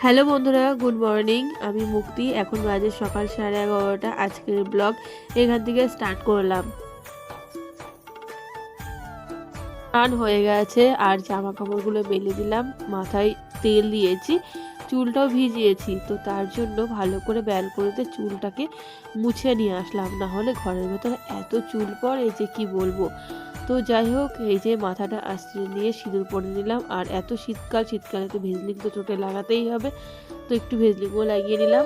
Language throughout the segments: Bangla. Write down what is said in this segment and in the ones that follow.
হ্যালো বন্ধুরা, গুড মর্নিং। আমি মুক্তি। এখন বাজে সকাল 11:30। আজকের ব্লগ এখান থেকে স্টার্ট করলাম। স্নান হয়ে গেছে আর জামা কাপড়গুলো মেলে দিলাম। মাথায় তেল দিয়েছি, চুলটাও ভিজিয়েছি। তো তার জন্য ভালো করে ব্যালকনিতে চুলটাকে মুছে নিয়ে আসলাম, না হলে ঘরের ভেতরে এত চুল পড়ে যে কি বলবো। তো যাই হোক, এই যে মাথাটা আশ্রয় নিয়ে সিঁদুর পরে নিলাম। আর এত শীতকাল, শীতকালে তো ভেজলিং তো চোটে লাগাতেই হবে, তো একটু ভেজলিংও লাগিয়ে নিলাম।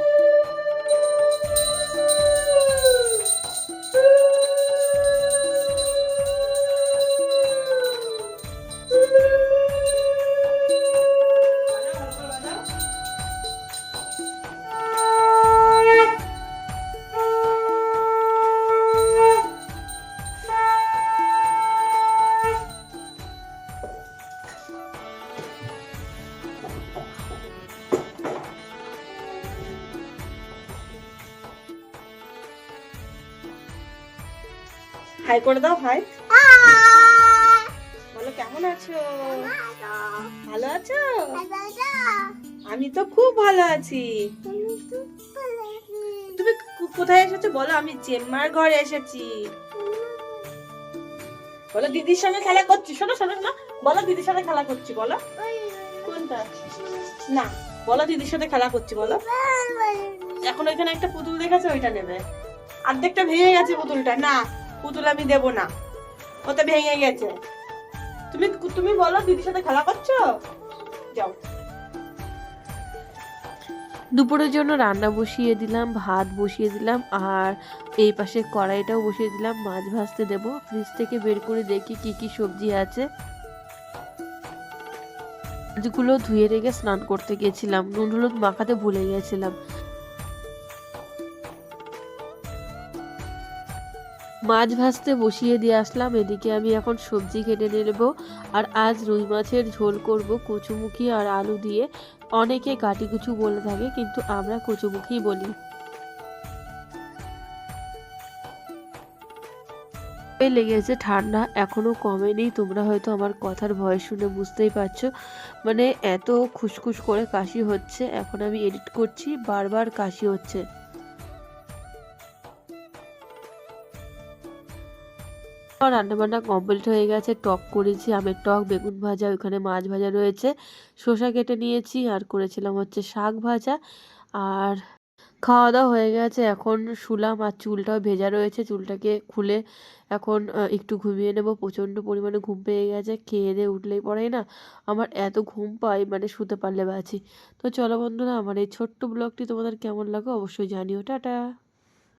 হাই করে দাও, হাই বলো। কেমন আছো? ভালো আছো? আমি তো খুব ভালো আছি। তুমি কোথায় এসেছো বলো? আমি জেম্মার ঘরে এসেছি। বলো দিদির সঙ্গে খেলা করছি। শোনো শোনো না, বলো দিদির সাথে খেলা করছি। বলো কোনটা? না, বলো দিদির সাথে খেলা করছি। বলো। এখন ওইখানে একটা পুতুল দেখেছো, ওইটা নেবে। অর্ধেকটা ভেঙে গেছে পুতুলটা। না, পুতুল আমি দেবো না, ওটা ভেঙে গেছে। তুমি তুমি বলো দিদির সাথে খেলা করছো, যাও। দুপুরের জন্য রান্না বসিয়ে দিলাম, ভাত বসিয়ে দিলাম, আর এই পাশে কড়াইটাও বসিয়ে দিলাম। মাছ ভাজতে দেবো। ফ্রিজ থেকে বের করে দেখি কি কি সবজি আছে। মাছগুলো ধুয়ে রেখে স্নান করতে গেছিলাম, নুন হলুদ মাখাতে ভুলে গেছিলাম। মাছ ভাজতে বসিয়ে দিয়ে আসলাম। এদিকে আমি এখন সবজি কেটে নেব। আর আজ রুই মাছের ঝোল করব কচুমুখী আর আলু দিয়ে। অনেকে কাটিকুচু বলে থাকে, কিন্তু আমরা কচুমুখী বলি। লেগেছে ঠান্ডা, এখনো কমেনি। তোমরা হয়তো আমার কথার ভয়েস শুনে বুঝতেই পারছো, মানে এত খুসখুস করে কাশি হচ্ছে। এখন আমি এডিট করছি, বারবার কাশি হচ্ছে। রান্না বান্না কমপ্লিট হয়ে গেছে। টক করেছি, আমের টক, বেগুন ভাজা, ওখানে মাছ ভাজা রয়েছে, শসা কেটে নিয়েছি, আর করেছিলাম হচ্ছে শাক ভাজা। আর খাওয়া দাওয়া হয়ে গেছে। এখন শুলাম, আর চুলটাও ভেজা রয়েছে। চুলটাকে খুলে এখন একটু ঘুমিয়ে নেব। প্রচণ্ড পরিমাণে ঘুম পেয়ে গেছে। খেয়ে দিয়ে উঠলেই পরেই না আমার এত ঘুম পায়, মানে শুতে পারলে বাঁচি। তো চলো বন্ধুরা, আমার এই ছোট্ট ব্লগটি তোমাদের কেমন লাগে অবশ্যই জানিও। টাটা।